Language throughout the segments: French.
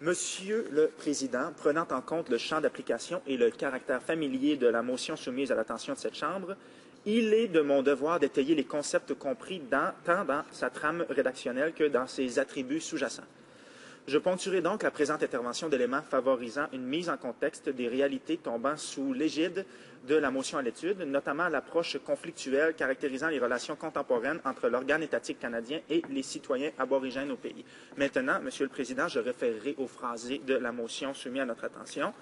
Monsieur le Président, prenant en compte le champ d'application et le caractère familier de la motion soumise à l'attention de cette Chambre, il est de mon devoir d'étayer les concepts compris tant dans sa trame rédactionnelle que dans ses attributs sous-jacents. Je ponctuerai donc la présente intervention d'éléments favorisant une mise en contexte des réalités tombant sous l'égide de la motion à l'étude, notamment l'approche conflictuelle caractérisant les relations contemporaines entre l'organe étatique canadien et les citoyens aborigènes au pays. Maintenant, Monsieur le Président, je référerai au phrasé de la motion soumise à notre attention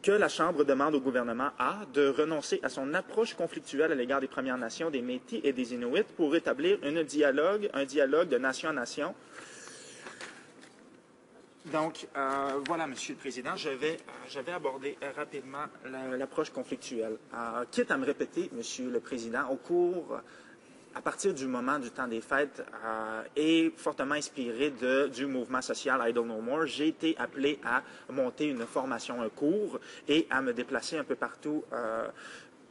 que la Chambre demande au gouvernement A de renoncer à son approche conflictuelle à l'égard des Premières Nations, des Métis et des Inuits pour établir un dialogue de nation à nation. Donc, voilà, Monsieur le Président, je vais aborder rapidement l'approche conflictuelle. Quitte à me répéter, Monsieur le Président, à partir du moment du temps des fêtes et fortement inspiré du mouvement social Idle No More, j'ai été appelé à monter une formation, un cours, et à me déplacer un peu partout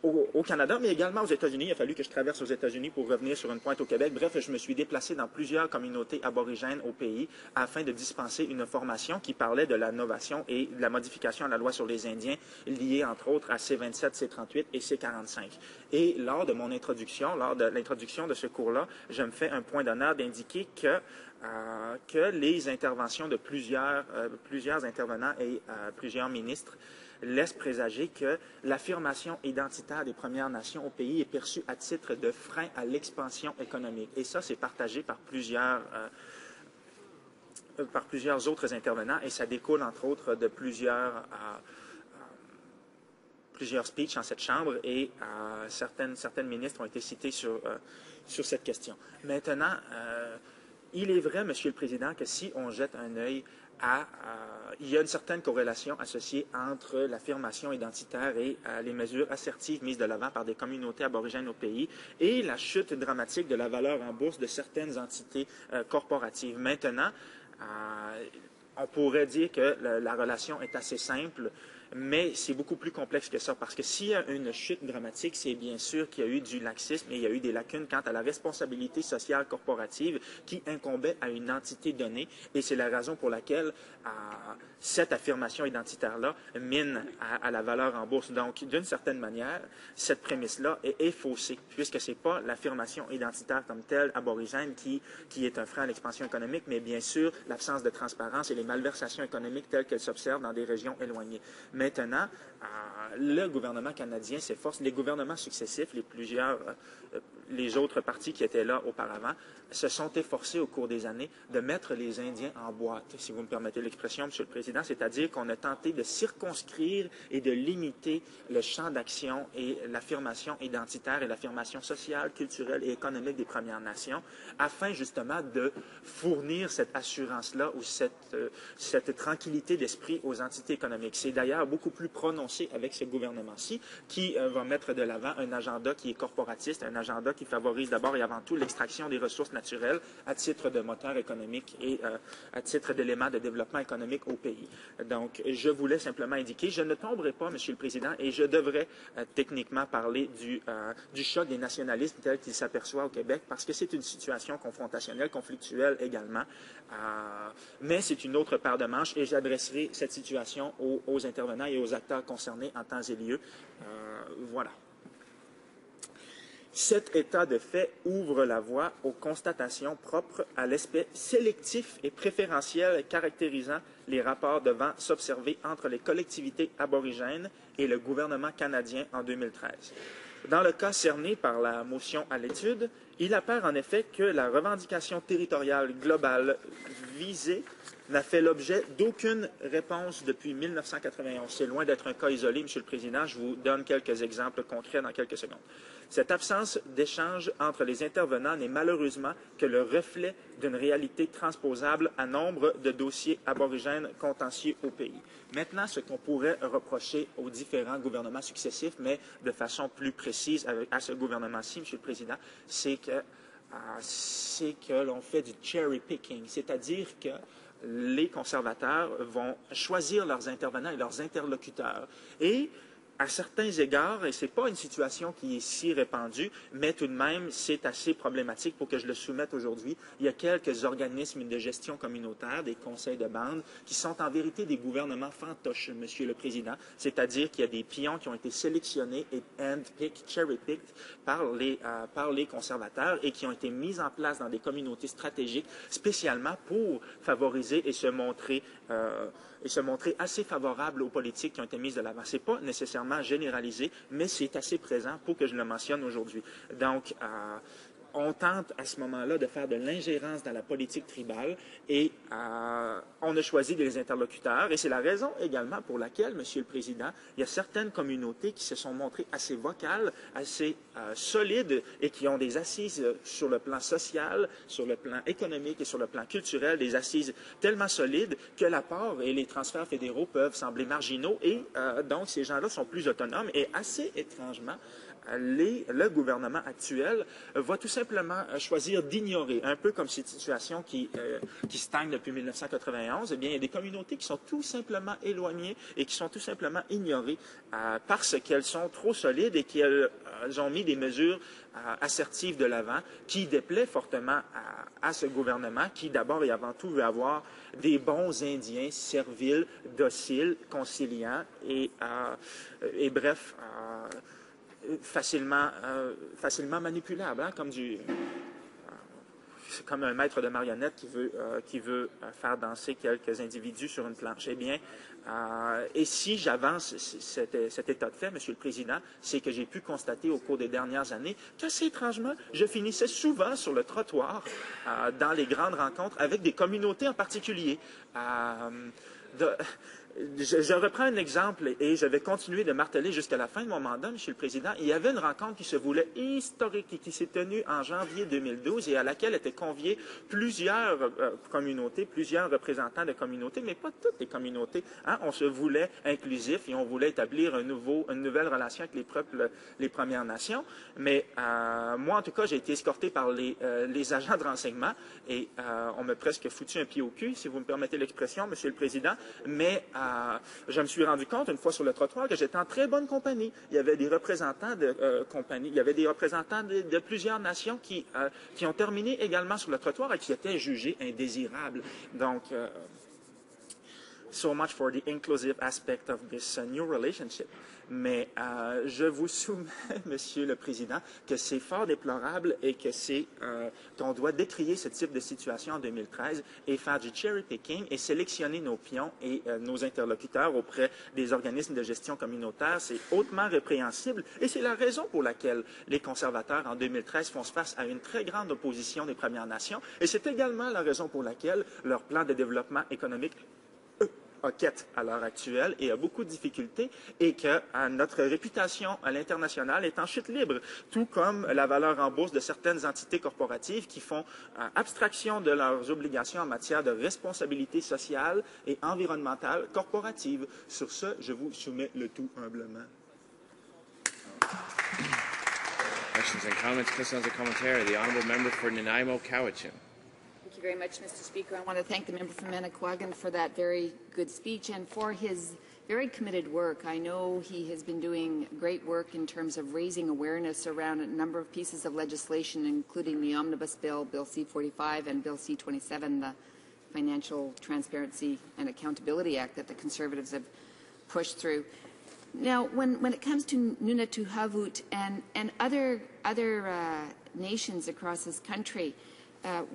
au Canada, mais également aux États-Unis. Il a fallu que je traverse aux États-Unis pour revenir sur une pointe au Québec. Bref, je me suis déplacé dans plusieurs communautés aborigènes au pays afin de dispenser une formation qui parlait de la novation et de la modification à la loi sur les Indiens, liée entre autres à C-27, C-38 et C-45. Et lors de l'introduction de ce cours-là, je me fais un point d'honneur d'indiquer que les interventions de plusieurs intervenants et plusieurs ministres laisse présager que l'affirmation identitaire des Premières Nations au pays est perçue à titre de frein à l'expansion économique. Et ça, c'est partagé par plusieurs autres intervenants, et ça découle, entre autres, de plusieurs speeches en cette Chambre, et certaines ministres ont été cités sur cette question. Maintenant, il est vrai, Monsieur le Président, que si on jette un œil il y a une certaine corrélation associée entre l'affirmation identitaire et les mesures assertives mises de l'avant par des communautés aborigènes au pays et la chute dramatique de la valeur en bourse de certaines entités corporatives. Maintenant, on pourrait dire que la relation est assez simple, mais c'est beaucoup plus complexe que ça, parce que s'il y a une chute dramatique, c'est bien sûr qu'il y a eu du laxisme et il y a eu des lacunes quant à la responsabilité sociale corporative qui incombait à une entité donnée, et c'est la raison pour laquelle cette affirmation identitaire-là mine à la valeur en bourse. Donc, d'une certaine manière, cette prémisse-là est faussée, puisque ce n'est pas l'affirmation identitaire comme telle aborigène qui est un frein à l'expansion économique, mais bien sûr l'absence de transparence et les malversations économiques telles qu'elles s'observent dans des régions éloignées. Maintenant, le gouvernement canadien s'efforce, les gouvernements successifs, les autres partis qui étaient là auparavant, se sont efforcés au cours des années de mettre les Indiens en boîte, si vous me permettez l'expression, Monsieur le Président, c'est-à-dire qu'on a tenté de circonscrire et de limiter le champ d'action et l'affirmation identitaire et l'affirmation sociale, culturelle et économique des Premières Nations, afin justement de fournir cette assurance-là ou cette tranquillité d'esprit aux entités économiques. C'est d'ailleurs beaucoup plus prononcé avec ce gouvernement-ci qui va mettre de l'avant un agenda qui est corporatiste, un agenda qui favorise d'abord et avant tout l'extraction des ressources naturelles à titre de moteur économique et à titre d'élément de développement économique au pays. Donc, je voulais simplement indiquer, je ne tomberai pas, Monsieur le Président, et je devrais techniquement parler du choc des nationalismes tel qu'il s'aperçoit au Québec, parce que c'est une situation confrontationnelle, conflictuelle également, mais c'est une autre paire de manches, et j'adresserai cette situation aux intervenants et aux acteurs concernés en temps et lieu. Voilà. Cet état de fait ouvre la voie aux constatations propres à l'aspect sélectif et préférentiel caractérisant les rapports devant s'observer entre les collectivités aborigènes et le gouvernement canadien en 2013. Dans le cas cerné par la motion à l'étude, il apparaît en effet que la revendication territoriale globale visée n'a fait l'objet d'aucune réponse depuis 1991. C'est loin d'être un cas isolé, Monsieur le Président. Je vous donne quelques exemples concrets dans quelques secondes. Cette absence d'échange entre les intervenants n'est malheureusement que le reflet d'une réalité transposable à nombre de dossiers aborigènes contentieux au pays. Maintenant, ce qu'on pourrait reprocher aux différents gouvernements successifs, mais de façon plus précise à ce gouvernement-ci, Monsieur le Président, c'est que l'on fait du cherry picking, c'est-à-dire que les conservateurs vont choisir leurs intervenants et leurs interlocuteurs. Et à certains égards, et ce n'est pas une situation qui est si répandue, mais tout de même, c'est assez problématique pour que je le soumette aujourd'hui. Il y a quelques organismes de gestion communautaire, des conseils de bande, qui sont en vérité des gouvernements fantoches, Monsieur le Président, c'est-à-dire qu'il y a des pions qui ont été sélectionnés et hand-picked, cherry-picked par les conservateurs et qui ont été mis en place dans des communautés stratégiques spécialement pour favoriser et se montrer assez favorable aux politiques qui ont été mises de l'avant. Ce n'est pas nécessairement généralisé, mais c'est assez présent pour que je le mentionne aujourd'hui. Donc, on tente à ce moment-là de faire de l'ingérence dans la politique tribale et on a choisi des interlocuteurs. Et c'est la raison également pour laquelle, Monsieur le Président, il y a certaines communautés qui se sont montrées assez vocales, assez solides et qui ont des assises sur le plan social, sur le plan économique et sur le plan culturel, des assises tellement solides que l'apport et les transferts fédéraux peuvent sembler marginaux et donc ces gens-là sont plus autonomes et assez étrangement, le gouvernement actuel va tout simplement choisir d'ignorer, un peu comme cette situation qui stagne depuis 1991, eh bien, il y a des communautés qui sont tout simplement éloignées et qui sont tout simplement ignorées parce qu'elles sont trop solides et qu'elles ont mis des mesures assertives de l'avant qui déplaient fortement à ce gouvernement qui, d'abord et avant tout, veut avoir des bons Indiens serviles, dociles, conciliants et bref, facilement manipulable, hein, comme un maître de marionnette qui veut faire danser quelques individus sur une planche. Eh bien, et si j'avance cet état de fait, Monsieur le Président, c'est que j'ai pu constater au cours des dernières années qu'assez étrangement, je finissais souvent sur le trottoir dans les grandes rencontres avec des communautés en particulier. Je reprends un exemple et je vais continuer de marteler jusqu'à la fin de mon mandat, Monsieur le Président. Il y avait une rencontre qui se voulait historique et qui s'est tenue en janvier 2012 et à laquelle étaient conviés plusieurs communautés, plusieurs représentants de communautés, mais pas toutes les communautés. Hein? On se voulait inclusif et on voulait établir une nouvelle relation avec les Premières Nations. Mais moi, en tout cas, j'ai été escorté par les agents de renseignement et on m'a presque foutu un pied au cul, si vous me permettez l'expression, Monsieur le Président. Mais je me suis rendu compte, une fois sur le trottoir, que j'étais en très bonne compagnie. Il y avait des représentants de compagnies, il y avait des représentants de plusieurs nations qui ont terminé également sur le trottoir et qui étaient jugés indésirables. Donc, so much for the inclusive aspect of this new relationship. Mais je vous soumets, Monsieur le Président, que c'est fort déplorable et que qu'on doit décrier ce type de situation en 2013 et faire du cherry picking et sélectionner nos pions et nos interlocuteurs auprès des organismes de gestion communautaire. C'est hautement répréhensible et c'est la raison pour laquelle les conservateurs en 2013 font face à une très grande opposition des Premières Nations et c'est également la raison pour laquelle leur plan de développement économique quête à l'heure actuelle et a beaucoup de difficultés et que notre réputation à l'international est en chute libre, tout comme la valeur en bourse de certaines entités corporatives qui font abstraction de leurs obligations en matière de responsabilité sociale et environnementale corporative. Sur ce, je vous soumets le tout humblement. Questions and comments. Questions and commentaires. The honourable member for Nanaimo, Cowichan. Thank you very much, Mr. Speaker. I want to thank the member from Manicouagan for that very good speech and for his very committed work. I know he has been doing great work in terms of raising awareness around a number of pieces of legislation, including the Omnibus Bill, Bill C-45, and Bill C-27, the Financial Transparency and Accountability Act that the Conservatives have pushed through. Now, when it comes to Nunavut and other nations across this country,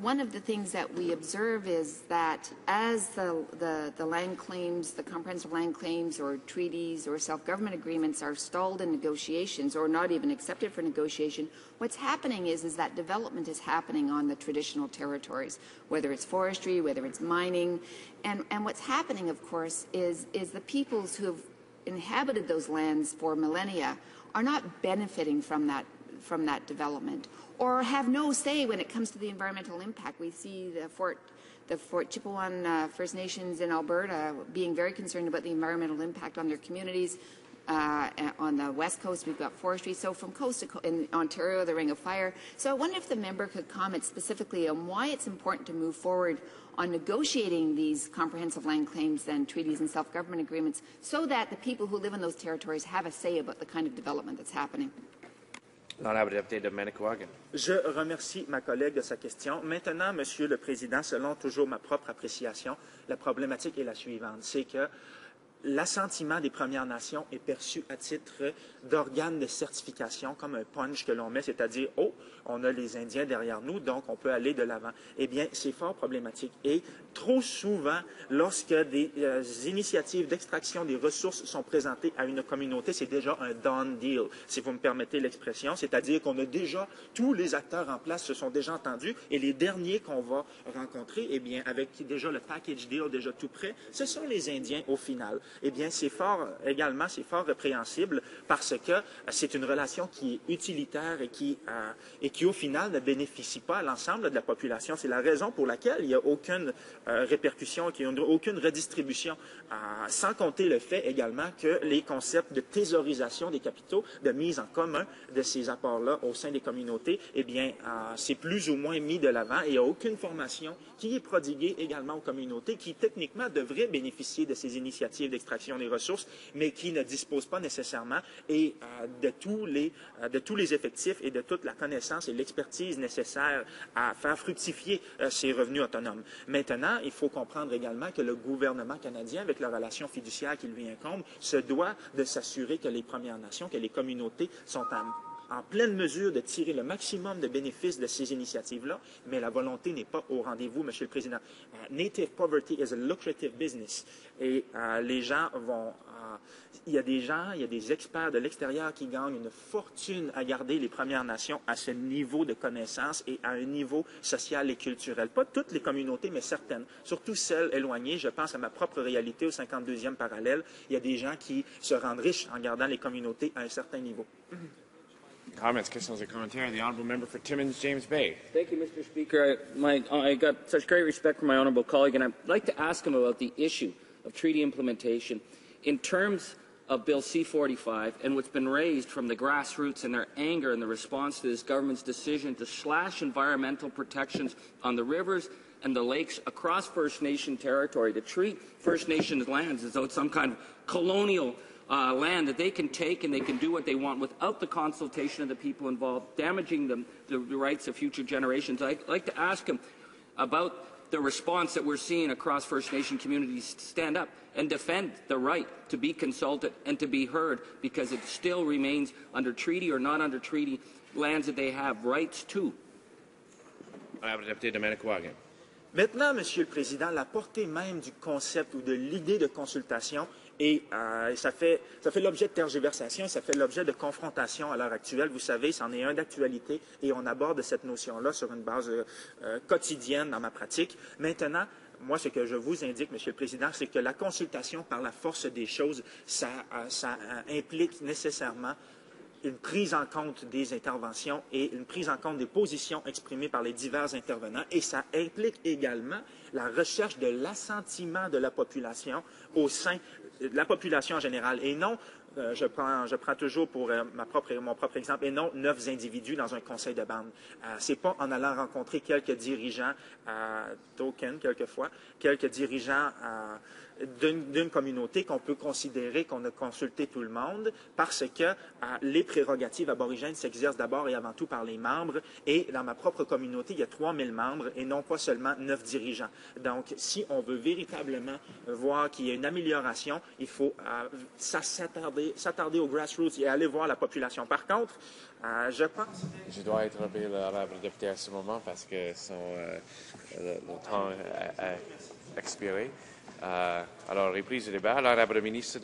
one of the things that we observe is that as the land claims, the comprehensive land claims or treaties or self-government agreements are stalled in negotiations or not even accepted for negotiation, what's happening is that development is happening on the traditional territories, whether it's forestry, whether it's mining. And what's happening, of course, is the peoples who have inhabited those lands for millennia are not benefiting from that development, or have no say when it comes to the environmental impact. We see the Fort Chipewyan First Nations in Alberta being very concerned about the environmental impact on their communities. On the West Coast, we've got forestry. So from coast to coast, in Ontario, the Ring of Fire. So I wonder if the member could comment specifically on why it's important to move forward on negotiating these comprehensive land claims and treaties and self-government agreements so that the people who live in those territories have a say about the kind of development that's happening. L'honorable député de Manicouagan. Je remercie ma collègue de sa question. Maintenant, Monsieur le Président, selon toujours ma propre appréciation, la problématique est la suivante. C'est que l'assentiment des Premières Nations est perçu à titre d'organe de certification, comme un punch que l'on met, c'est-à-dire, oh, on a les Indiens derrière nous, donc on peut aller de l'avant. Eh bien, c'est fort problématique. Et trop souvent, lorsque des initiatives d'extraction des ressources sont présentées à une communauté, c'est déjà un done deal, si vous me permettez l'expression, c'est-à-dire qu'on a déjà, tous les acteurs en place se sont déjà entendus, et les derniers qu'on va rencontrer, eh bien, avec déjà le package deal déjà tout prêt, ce sont les Indiens au final. Eh bien, c'est fort répréhensible parce que c'est une relation qui est utilitaire et qui, au final, ne bénéficie pas à l'ensemble de la population. C'est la raison pour laquelle il n'y a aucune répercussion, qu'il n'y a aucune redistribution, sans compter le fait également que les concepts de thésaurisation des capitaux, de mise en commun de ces apports-là au sein des communautés, eh bien, c'est plus ou moins mis de l'avant et il n'y a aucune formation qui est prodiguée également aux communautés qui, techniquement, devraient bénéficier de ces initiatives d'extraction des ressources, mais qui ne disposent pas nécessairement et de tous les effectifs et de toute la connaissance et l'expertise nécessaires à faire fructifier ces revenus autonomes. Maintenant, il faut comprendre également que le gouvernement canadien, avec la relation fiduciaire qui lui incombe, se doit de s'assurer que les Premières Nations, que les communautés sont en pleine mesure de tirer le maximum de bénéfices de ces initiatives-là, mais la volonté n'est pas au rendez-vous, Monsieur le Président. Native poverty is a lucrative business. Et les gens vont... il y a des experts de l'extérieur qui gagnent une fortune à garder les Premières Nations à ce niveau de connaissance et à un niveau social et culturel. Pas toutes les communautés, mais certaines, surtout celles éloignées. Je pense à ma propre réalité au 52e parallèle. Il y a des gens qui se rendent riches en gardant les communautés à un certain niveau. Comments, questions, et commentaires. The honourable member for Timmins, James Bay. Thank you, Mr. Speaker. I got such great respect for my honourable colleague, and I'd like to ask him about the issue of treaty implementation in terms of Bill C-45 and what's been raised from the grassroots and their anger in the response to this government's decision to slash environmental protections on the rivers and the lakes across First Nation territory, to treat First Nations lands as though it's some kind of colonial land that they can take and they can do what they want without the consultation of the people involved, damaging the rights of future generations. I'd like to ask him about the response that we're seeing across First Nation communities to stand up and defend the right to be consulted and to be heard, because it still remains, under treaty or not under treaty, lands that they have rights to. Honourable député de Manicouagan. Maintenant, Monsieur le Président, la portée même du concept ou de l'idée de consultation, et ça fait l'objet de tergiversation, ça fait l'objet de confrontation à l'heure actuelle. Vous savez, c'en est un d'actualité et on aborde cette notion-là sur une base quotidienne dans ma pratique. Maintenant, moi, ce que je vous indique, Monsieur le Président, c'est que la consultation par la force des choses, ça implique nécessairement une prise en compte des interventions et une prise en compte des positions exprimées par les divers intervenants, et ça implique également la recherche de l'assentiment de la population au sein de la population en général, et non, je prends toujours pour mon propre exemple, et non 9 individus dans un conseil de bande. C'est pas en allant rencontrer quelques dirigeants token, quelquefois, quelques dirigeants d'une communauté qu'on peut considérer qu'on a consulté tout le monde, parce que les prérogatives aborigènes s'exercent d'abord et avant tout par les membres, et dans ma propre communauté, il y a 3000 membres et non pas seulement 9 dirigeants. Donc, si on veut véritablement voir qu'il y a une amélioration, il faut s'attarder aux grassroots et aller voir la population. Par contre, je pense... Je dois interrompre l'honorable député à ce moment parce que le temps a expiré. Alors, reprise du débat. L'honorable ministre